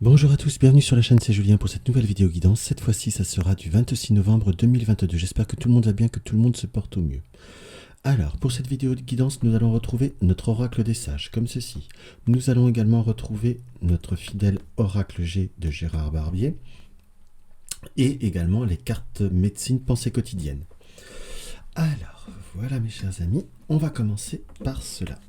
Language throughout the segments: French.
Bonjour à tous, bienvenue sur la chaîne, c'est Julien pour cette nouvelle vidéo guidance. Cette fois-ci, ça sera du 26 novembre 2022. J'espère que tout le monde va bien, que tout le monde se porte au mieux. Alors, pour cette vidéo de guidance, nous allons retrouver notre oracle des sages, comme ceci. Nous allons également retrouver notre fidèle oracle G de Gérard Barbier et également les cartes médecine pensée quotidienne. Alors, voilà mes chers amis, on va commencer par cela.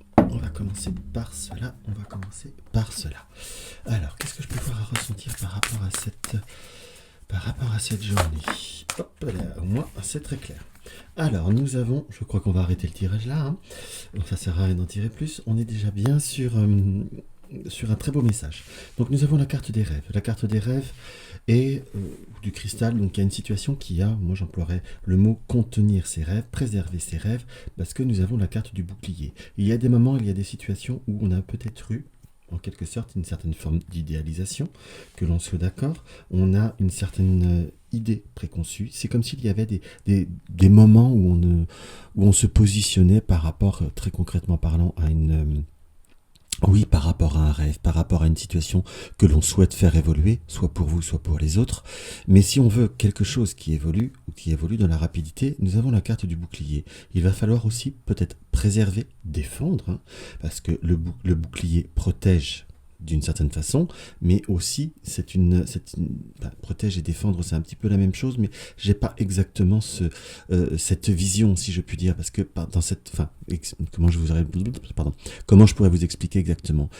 Alors, qu'est-ce que je peux voir à ressentir par rapport à cette journée? Hop là, au moins, c'est très clair. Alors, nous avons, je crois qu'on va arrêter le tirage là, hein. Donc, ça sert à rien d'en tirer plus. On est déjà bien sur un très beau message. Donc, nous avons la carte des rêves. La carte des rêves et du cristal. Donc, il y a une situation qui a, moi j'emploierais le mot contenir ses rêves, préserver ses rêves, parce que nous avons la carte du bouclier. Il y a des moments, il y a des situations où on a peut-être eu en quelque sorte une certaine forme d'idéalisation, que l'on soit d'accord, on a une certaine idée préconçue, c'est comme s'il y avait des moments où on se positionnait par rapport, très concrètement parlant, à une... oui, par rapport à un rêve, par rapport à une situation que l'on souhaite faire évoluer, soit pour vous, soit pour les autres. Mais si on veut quelque chose qui évolue, ou qui évolue dans la rapidité, nous avons la carte du bouclier. Il va falloir aussi peut-être préserver, défendre, hein, parce que le bouclier protège d'une certaine façon, mais aussi protège et défendre, c'est un petit peu la même chose, mais j'ai pas exactement cette vision, si je puis dire, parce que dans cette, comment je pourrais vous expliquer exactement?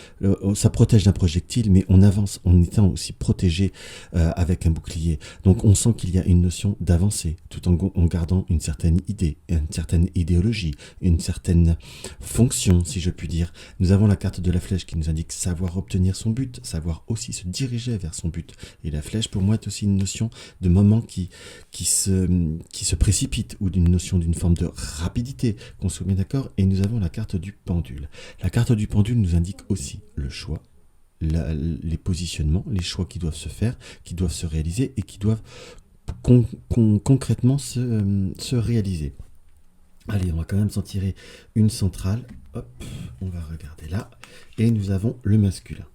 Ça protège d'un projectile, mais on avance en étant aussi protégé avec un bouclier. Donc on sent qu'il y a une notion d'avancer, tout en gardant une certaine idée, une certaine idéologie, une certaine fonction, si je puis dire. Nous avons la carte de la flèche qui nous indique savoir obtenir son but, savoir aussi se diriger vers son but. Et la flèche, pour moi, est aussi une notion de moment qui se précipite, ou d'une notion d'une forme de rapidité, qu'on soit bien d'accord. Et nous avons la carte du pendule. La carte du pendule nous indique aussi le choix, les positionnements, les choix qui doivent se faire, qui doivent se réaliser et qui doivent concrètement se réaliser. Allez, on va quand même s'en tirer une centrale. Hop, on va regarder là. Et nous avons le masculin.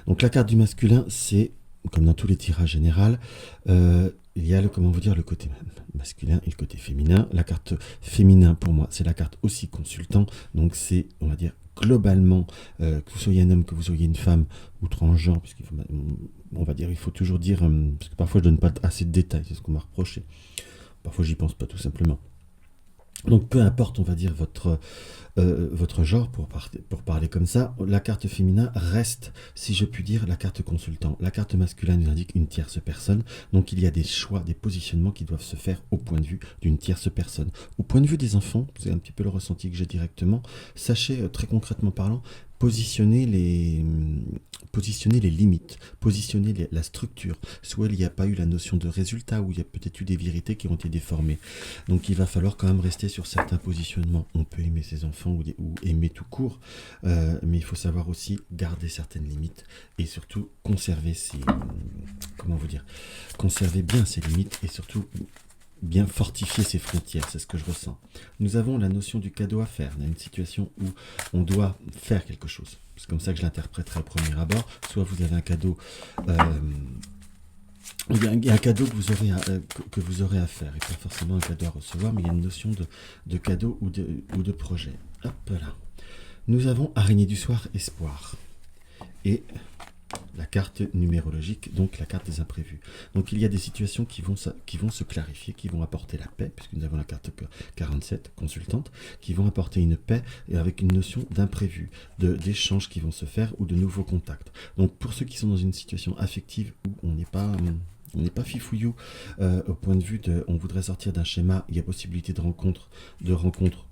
Donc la carte du masculin, c'est, comme dans tous les tirages généraux, il y a le côté masculin et le côté féminin. La carte féminin, pour moi, c'est la carte aussi consultant. Donc c'est, on va dire, globalement, que vous soyez un homme, que vous soyez une femme, ou transgenre, puisqu'il faut, on va dire, il faut toujours dire, parce que parfois je donne pas assez de détails, c'est ce qu'on m'a reproché. Parfois j'y pense pas, tout simplement. Donc peu importe, on va dire, votre genre, pour parler comme ça, la carte féminin reste, si je puis dire, la carte consultant. La carte masculine nous indique une tierce personne, donc il y a des choix, des positionnements qui doivent se faire au point de vue d'une tierce personne. Au point de vue des enfants, c'est un petit peu le ressenti que j'ai directement, sachez, très concrètement parlant, positionner les limites, positionner la structure. Soit il n'y a pas eu la notion de résultat, ou il y a peut-être eu des vérités qui ont été déformées. Donc il va falloir quand même rester sur certains positionnements. On peut aimer ses enfants ou aimer tout court, mais il faut savoir aussi garder certaines limites et surtout conserver conserver bien ses limites et surtout bien fortifier ses frontières, c'est ce que je ressens. Nous avons la notion du cadeau à faire. Il y a une situation où on doit faire quelque chose. C'est comme ça que je l'interpréterai au premier abord. Soit vous avez un cadeau, il y a un cadeau que vous aurez à faire, et pas forcément un cadeau à recevoir, mais il y a une notion de cadeau ou de projet. Hop là. Nous avons araignée du soir, espoir. Et la carte numérologique, donc la carte des imprévus. Donc il y a des situations qui vont se clarifier, qui vont apporter la paix, puisque nous avons la carte 47, consultante, qui vont apporter une paix, et avec une notion d'imprévu, d'échanges qui vont se faire, ou de nouveaux contacts. Donc pour ceux qui sont dans une situation affective où on n'est pas fifouillou, au point de vue on voudrait sortir d'un schéma, il y a possibilité de rencontres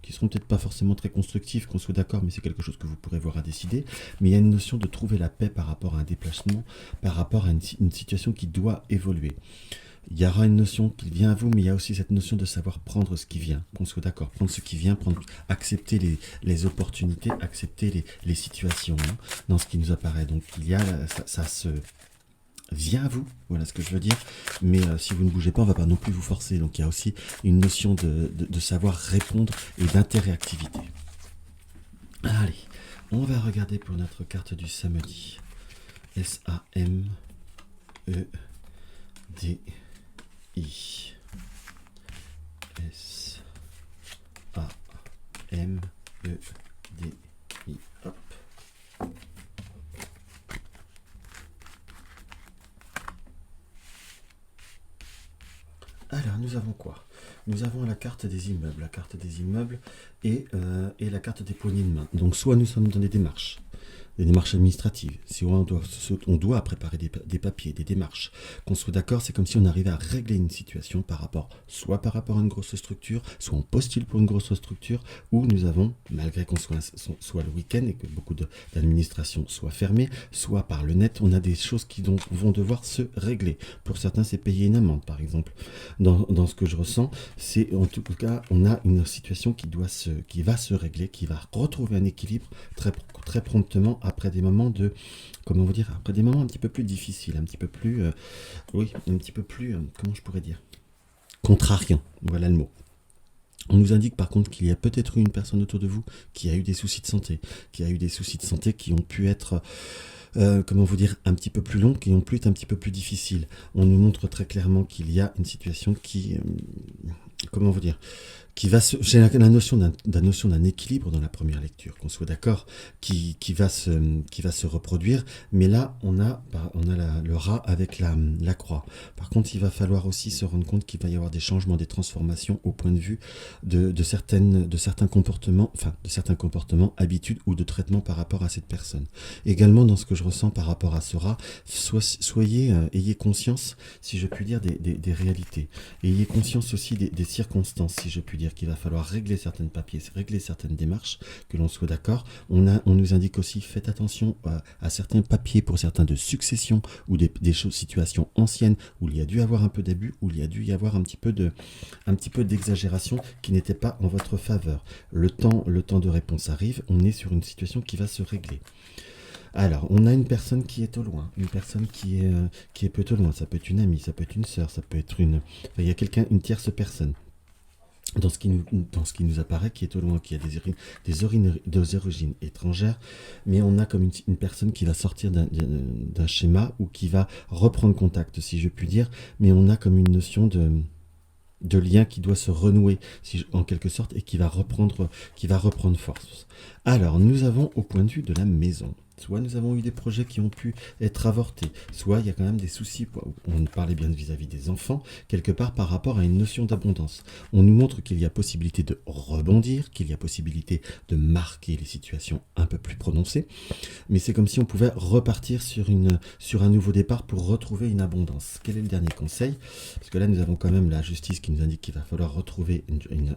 qui seront peut-être pas forcément très constructives, qu'on soit d'accord, mais c'est quelque chose que vous pourrez voir à décider. Mais il y a une notion de trouver la paix par rapport à un déplacement, par rapport à une situation qui doit évoluer. Il y aura une notion qui vient à vous, mais il y a aussi cette notion de savoir prendre ce qui vient, qu'on soit d'accord, prendre ce qui vient, accepter les opportunités, accepter les situations, hein, dans ce qui nous apparaît. Donc il y a, ça se vient à vous, voilà ce que je veux dire, mais si vous ne bougez pas, on ne va pas non plus vous forcer. Donc il y a aussi une notion de savoir répondre et d'interréactivité. Allez, on va regarder pour notre carte du samedi. SAM E, D, I, S, A, M, E, D, I. Hop. Alors, nous avons quoi? Nous avons la carte des immeubles, et la carte des poignées de main. Donc, soit nous sommes dans des démarches administratives, si on doit préparer des papiers, des démarches, qu'on soit d'accord, c'est comme si on arrivait à régler une situation soit par rapport à une grosse structure, soit on postule pour une grosse structure, où nous avons, malgré qu'on soit le week-end et que beaucoup d'administrations soient fermées, soit par le net, on a des choses qui vont devoir se régler. Pour certains, c'est payer une amende, par exemple. Dans ce que je ressens, c'est en tout cas, on a une situation qui va se régler, qui va retrouver un équilibre très promptement après des moments après des moments un petit peu plus difficiles, un petit peu plus, comment je pourrais dire, contrariant, voilà le mot. On nous indique par contre qu'il y a peut-être une personne autour de vous qui a eu des soucis de santé, qui ont pu être, un petit peu plus longs, qui ont pu être un petit peu plus difficiles. On nous montre très clairement qu'il y a une situation qui, j'ai la notion d'un équilibre dans la première lecture, qu'on soit d'accord, qui va se reproduire, mais là on a le rat avec la croix. Par contre, il va falloir aussi se rendre compte qu'il va y avoir des changements, des transformations au point de vue de certains comportements, habitudes ou de traitement par rapport à cette personne. Également, dans ce que je ressens par rapport à ce rat, ayez conscience, si je puis dire, des réalités. Ayez conscience aussi des circonstances, si je puis dire, qu'il va falloir régler certains papiers, régler certaines démarches, que l'on soit d'accord. On nous indique aussi, faites attention à certains papiers pour certains de succession ou des situations anciennes où il y a dû avoir un peu d'abus, où il y a dû y avoir un petit peu d'exagération qui n'était pas en votre faveur. Le temps de réponse arrive, on est sur une situation qui va se régler. Alors, on a une personne qui est au loin, une personne qui est plutôt loin. Ça peut être une amie, ça peut être une sœur, ça peut être il y a une tierce personne. Dans ce qui nous apparaît, qui est au loin, qui a des origines étrangères, mais on a comme une personne qui va sortir d'un schéma ou qui va reprendre contact, si je puis dire, mais on a comme une notion de lien qui doit se renouer, en quelque sorte, et qui va reprendre force. Alors, nous avons au point de vue de la maison. Soit nous avons eu des projets qui ont pu être avortés, soit il y a quand même des soucis, on parlait bien vis-à-vis des enfants, quelque part par rapport à une notion d'abondance. On nous montre qu'il y a possibilité de rebondir, qu'il y a possibilité de marquer les situations un peu plus prononcées, mais c'est comme si on pouvait repartir sur un nouveau départ pour retrouver une abondance. Quel est le dernier conseil? Parce que là, nous avons quand même la justice qui nous indique qu'il va falloir retrouver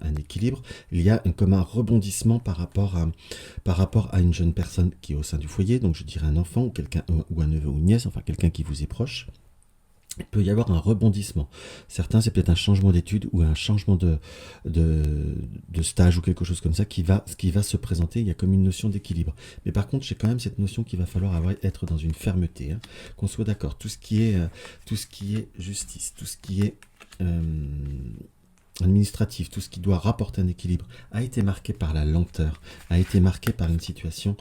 un équilibre. Il y a comme un rebondissement par rapport à une jeune personne qui est au sein du foyer, donc je dirais un enfant ou un neveu ou une nièce, enfin quelqu'un qui vous est proche. Il peut y avoir un rebondissement. Certains, c'est peut-être un changement d'études ou un changement de stage ou quelque chose comme ça qui va se présenter. Il y a comme une notion d'équilibre. Mais par contre, j'ai quand même cette notion qu'il va falloir être dans une fermeté, qu'on soit d'accord. Tout ce qui est justice, tout ce qui est administratif, tout ce qui doit rapporter un équilibre, a été marqué par la lenteur, a été marqué par une situation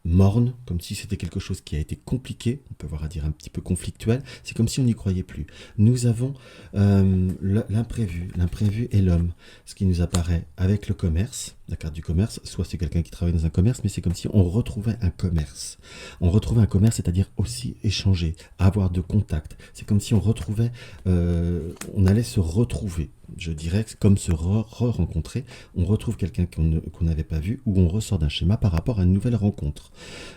morne, comme si c'était quelque chose qui a été compliqué, on peut voir à dire un petit peu conflictuel, c'est comme si on n'y croyait plus. Nous avons l'imprévu est l'homme, ce qui nous apparaît avec le commerce, la carte du commerce, soit c'est quelqu'un qui travaille dans un commerce, mais c'est comme si on retrouvait un commerce. On retrouvait un commerce, c'est-à-dire aussi échanger, avoir de contact. C'est comme si on retrouvait, on allait se retrouver. Je dirais que comme se rencontrer, on retrouve quelqu'un qu'on n'avait pas vu ou on ressort d'un schéma par rapport à une nouvelle rencontre.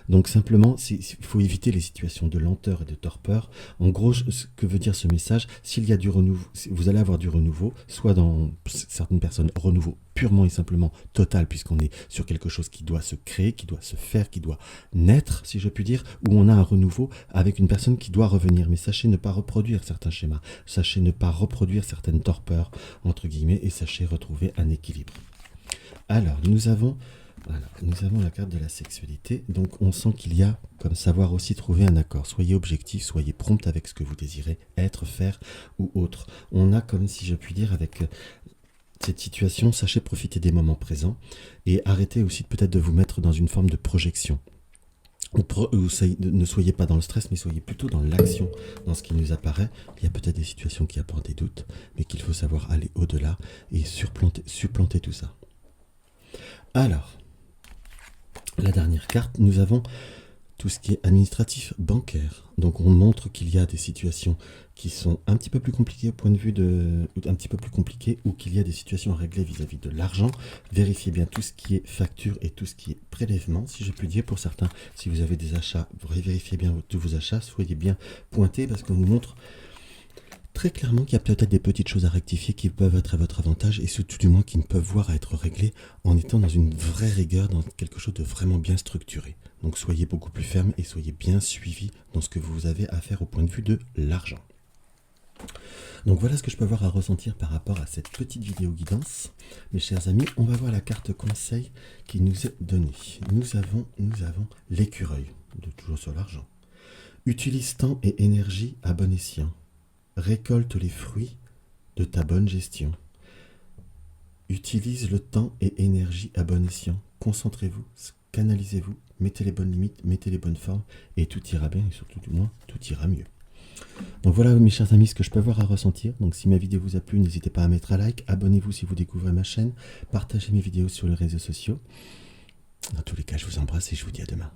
Donc simplement, il faut éviter les situations de lenteur et de torpeur. En gros, ce que veut dire ce message, s'il y a du renouveau, vous allez avoir du renouveau, soit dans certaines personnes, renouveau purement et simplement total, puisqu'on est sur quelque chose qui doit se créer, qui doit se faire, qui doit naître, si je puis dire, où on a un renouveau avec une personne qui doit revenir. Mais sachez ne pas reproduire certains schémas, sachez ne pas reproduire certaines torpeurs, entre guillemets, et sachez retrouver un équilibre. Alors, nous avons la carte de la sexualité, donc on sent qu'il y a comme savoir aussi trouver un accord. Soyez objectif, soyez prompt avec ce que vous désirez être, faire ou autre. On a comme, si je puis dire, avec cette situation, sachez profiter des moments présents et arrêtez aussi peut-être de vous mettre dans une forme de projection. Ne soyez pas dans le stress, mais soyez plutôt dans l'action, dans ce qui nous apparaît. Il y a peut-être des situations qui apportent des doutes, mais qu'il faut savoir aller au-delà et supplanter tout ça. Alors, la dernière carte, nous avons tout ce qui est administratif, bancaire. Donc on montre qu'il y a des situations qui sont un petit peu plus compliquées au point de vue un petit peu plus compliquées, ou qu'il y a des situations à régler vis-à-vis de l'argent. Vérifiez bien tout ce qui est facture et tout ce qui est prélèvement, si je puis dire. Pour certains, si vous avez des achats, vérifiez bien tous vos achats, soyez bien pointés, parce qu'on nous montre très clairement qu'il y a peut-être des petites choses à rectifier qui peuvent être à votre avantage, et surtout du moins qui ne peuvent voir à être réglées en étant dans une vraie rigueur, dans quelque chose de vraiment bien structuré. Donc soyez beaucoup plus ferme et soyez bien suivi dans ce que vous avez à faire au point de vue de l'argent. Donc voilà ce que je peux avoir à ressentir par rapport à cette petite vidéo guidance. Mes chers amis, on va voir la carte conseil qui nous est donnée. Nous avons l'écureuil, toujours sur l'argent. Utilise temps et énergie à bon escient. Récolte les fruits de ta bonne gestion. Utilise le temps et énergie à bon escient. Concentrez-vous, canalisez-vous, mettez les bonnes limites, mettez les bonnes formes, et tout ira bien, et surtout du moins, tout ira mieux. Donc voilà mes chers amis ce que je peux avoir à ressentir. Donc si ma vidéo vous a plu, n'hésitez pas à mettre un like, abonnez-vous si vous découvrez ma chaîne, partagez mes vidéos sur les réseaux sociaux. Dans tous les cas, je vous embrasse et je vous dis à demain.